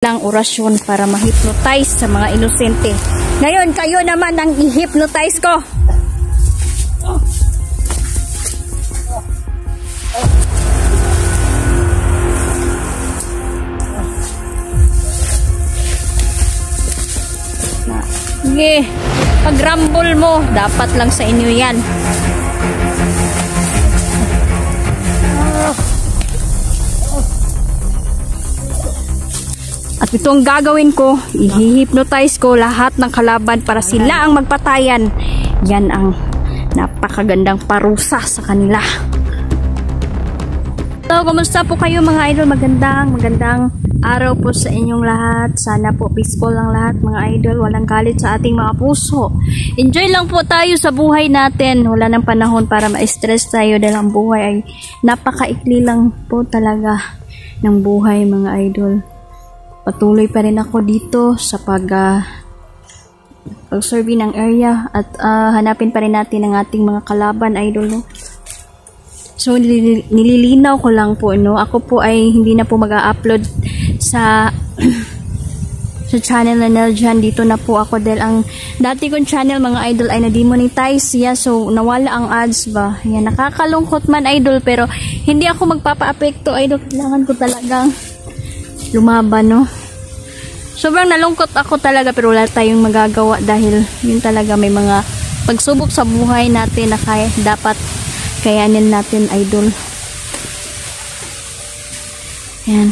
lang orasyon para ma-hypnotize sa mga inosente. Ngayon, kayo naman ang i-hypnotize ko. Sige, pag-rumble mo, dapat lang sa inyo yan. At ito ang gagawin ko, i-hypnotize ko lahat ng kalaban para sila ang magpatayan. Yan ang napakagandang parusa sa kanila. So, kumusta po kayo mga idol? Magandang araw po sa inyong lahat. Sana po peaceful lang lahat mga idol. Walang galit sa ating mga puso. Enjoy lang po tayo sa buhay natin. Wala nang panahon para ma-stress tayo dahil ang buhay ay napakaikli lang po talaga ng buhay mga idol. Patuloy pa rin ako dito sa pag-survey ng area at hanapin pa rin natin ang ating mga kalaban idol, no? So nililinaw ko lang po, no? Ako po ay hindi na po mag-a-upload sa sa channel na Neljan. Dito na po ako dahil ang dati kong channel mga idol ay na-demonetize. Yeah, so nawala ang ads ba. Yan, nakakalungkot man idol, pero hindi ako magpapa-apekto idol. Kailangan ko talagang lumaban, no? Sobrang nalungkot ako talaga, pero wala tayong magagawa dahil yun talaga, may mga pagsubok sa buhay natin na dapat kayanin natin idol. Yan.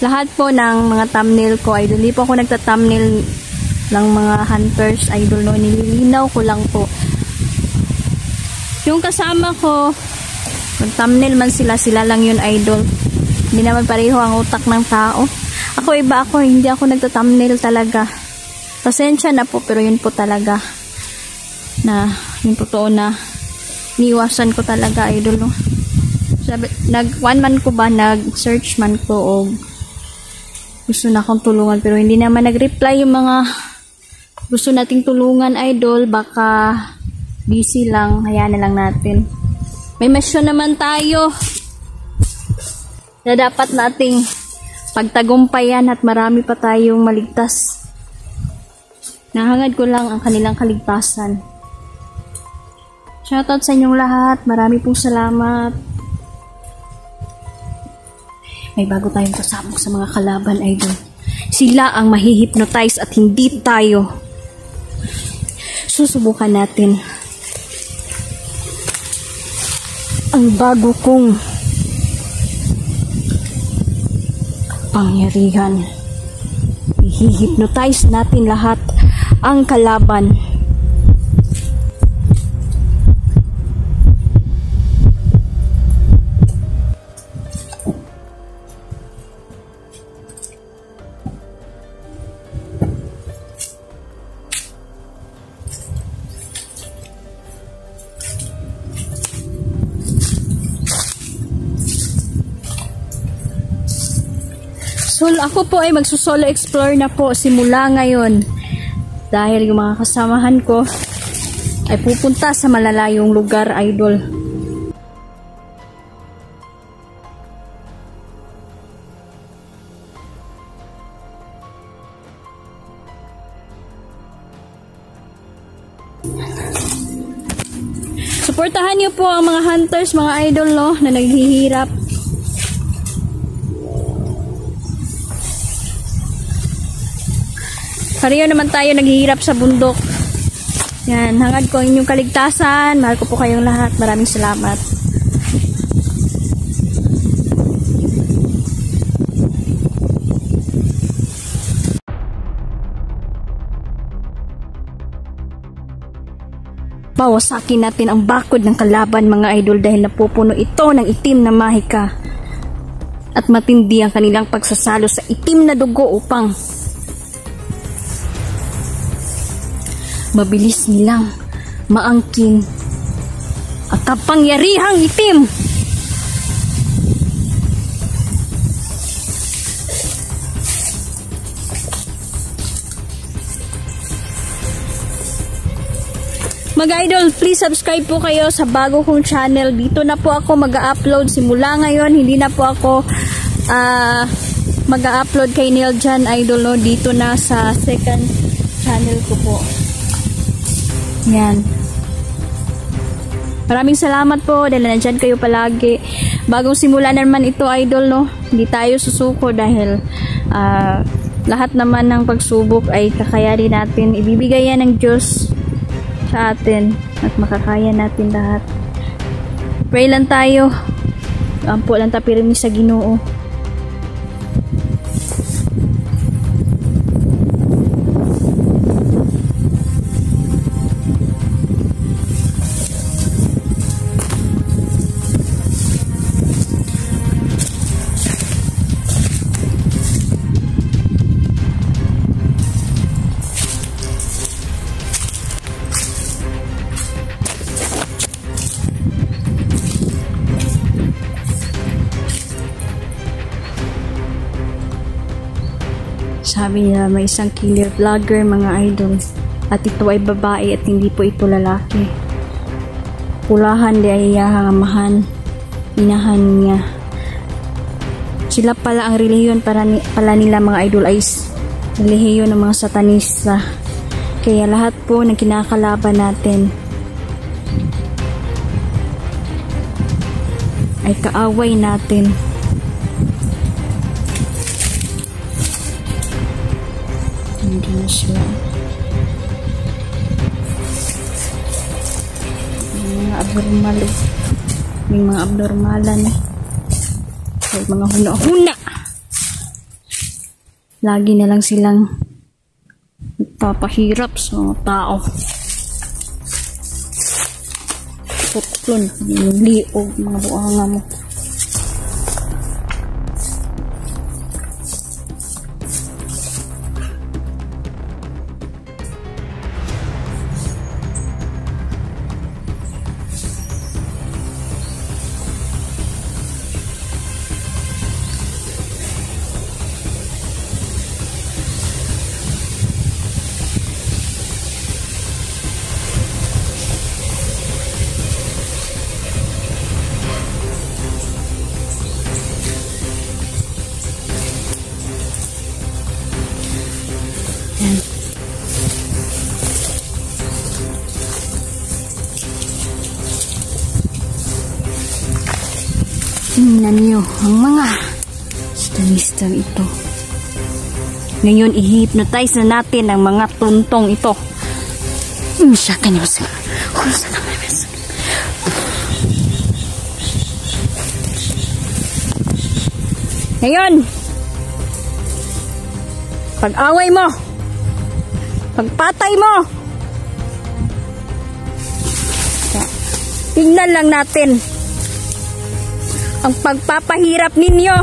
Lahat po ng mga thumbnail ko idol, hindi po ako nagta-thumbnail ng mga hunters idol, no? Nililinaw ko lang po. Yung kasama ko, mag-thumbnail man sila lang yun idol. Hindi naman pareho ang utak ng tao. Ako iba ako, hindi ako nagta-thumbnail talaga. Pasensya na po, pero yun po talaga. Yung totoo na iniwasan ko talaga idol, no? One man ko ba, nag-search man ko o gusto na akong tulungan, pero hindi naman nag-reply yung mga gusto nating tulungan idol. Baka busy lang, hayaan na lang natin. May mission naman tayo na dapat nating pagtagumpayan at marami pa tayong maligtas. Nahangad ko lang ang kanilang kaligtasan. Shoutout sa inyong lahat. Marami pong salamat. May bago tayong kasama sa mga kalaban idol. Sila ang mahihypnotize at hindi tayo. Susubukan natin ang bago kong pangyarihan. I-hypnotize natin lahat ang kalaban. So, ako po ay magsusolo explore na po simula ngayon. Dahil yung mga kasamahan ko ay pupunta sa malalayong lugar, idol. Suportahan niyo po ang mga hunters, mga idol, no, na naghihirap. Pareho naman tayo naghihirap sa bundok. Yan, hangad ko inyong kaligtasan. Mahal ko po kayong lahat. Maraming salamat. Bawasakin natin ang bakod ng kalaban mga idol dahil napupuno ito ng itim na mahika. At matindi ang kanilang pagsasalo sa itim na dugo upang mabilis nilang maangkin at kapangyarihang itim. Mga idol, please subscribe po kayo sa bago kong channel. Dito na po ako mag-upload simula ngayon. Hindi na po ako mag-upload kay Neiljan Idol, no? Dito na sa second channel ko po. Yan. Maraming salamat po dahil nandyan kayo palagi. Bagong simula naman ito, idol, no? Hindi tayo susuko dahil lahat naman ng pagsubok ay kakayanin natin. Ibibigay yan ng Diyos sa atin at makakaya natin lahat. Pray lang tayo. Ampo lang tapirmi sa Ginoo. Sabi niya may isang killer vlogger, mga idol, at ito ay babae at hindi po ito lalaki. Pulahan di ay amahan, inahan niya. Sila pala ang relihiyon pala nila, mga idol, ay relihiyon ng mga satanista. Kaya lahat po ng kinakalaban natin ay kaaway natin. Hindi na sila. May mga abnormalan. May mga huna-huna. Lagi na lang silang nagpapahirap sa mga tao. Putlon, yung liog, mga buanga mo. Tingnan niyo ang mga satanista ito. Ngayon, i-hypnotize na natin ang mga tuntong ito. Siya kanyo sa ngayon, pag-away mo, pagpatay mo, tingnan lang natin ang pagpapahirap ninyo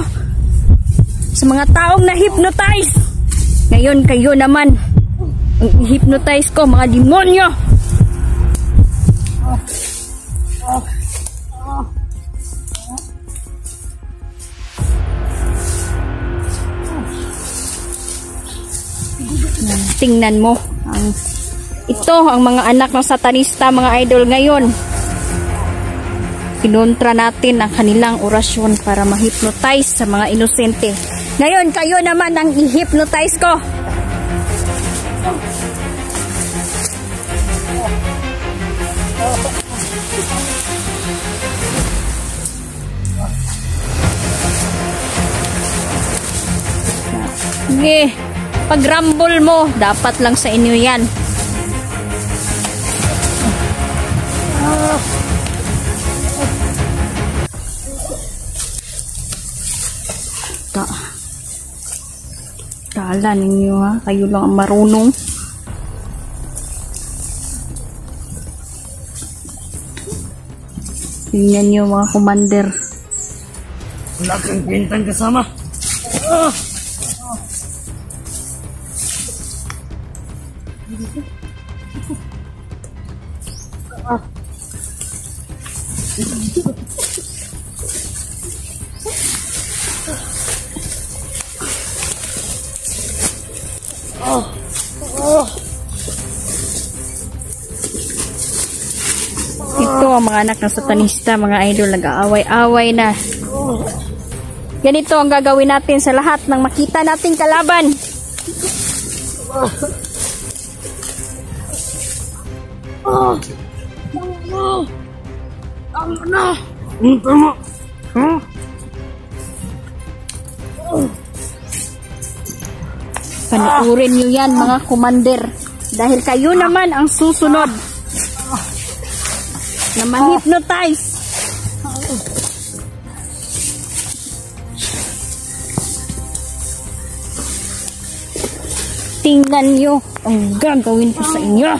sa mga taong na-hypnotize. Ngayon, kayo naman ang i-hypnotize ko, mga demonyo. Tingnan mo ito ang mga anak ng satanista, mga idol. Ngayon, kinontra natin ang kanilang orasyon para ma-hypnotize sa mga inosente. Ngayon, kayo naman ang i-hypnotize ko. Sige, pag-rumble mo, dapat lang sa inyo yan. Kala ninyo, ha? Kayo lang ang marunong. Tingnan nyo, mga commander. Wala kang kwentang kasama. mga anak ng satanista, mga idol, nag-aaway-away na. Ganito ang gagawin natin sa lahat ng makita nating kalaban. Tama. Panuurin nyo yan, mga commander. Dahil kayo naman ang susunod na ma-hypnotize. Tingnan nyo ang gagawin ko sa inyo.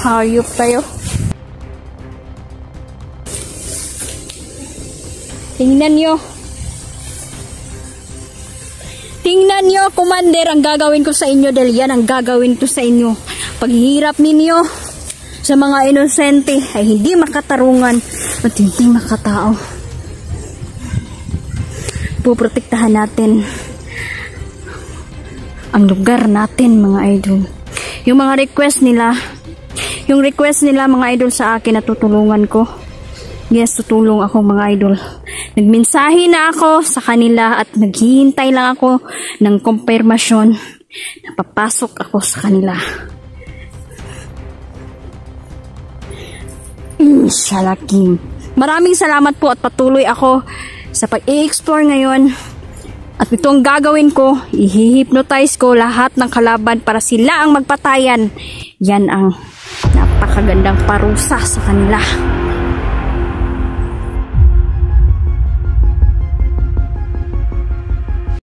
Hayop tayo. Tingnan nyo. Tingnan nyo, commander, ang gagawin ko sa inyo dahil yan ang gagawin ko sa inyo. Paghihirap ninyo sa mga inosente ay hindi makatarungan at hindi makatao. Puprotektahan natin ang lugar natin, mga idol. Yung mga request nila, mga idol sa akin na tutulungan ko. Yes, tutulong ako, mga idol. Nagmensahe na ako sa kanila at naghihintay lang ako ng konfirmasyon na papasok ako sa kanila. Shalakim. Maraming salamat po at patuloy ako sa pag-i-explore ngayon. At ito ang gagawin ko, i-hypnotize ko lahat ng kalaban para sila ang magpatayan. Yan ang napakagandang parusa sa kanila.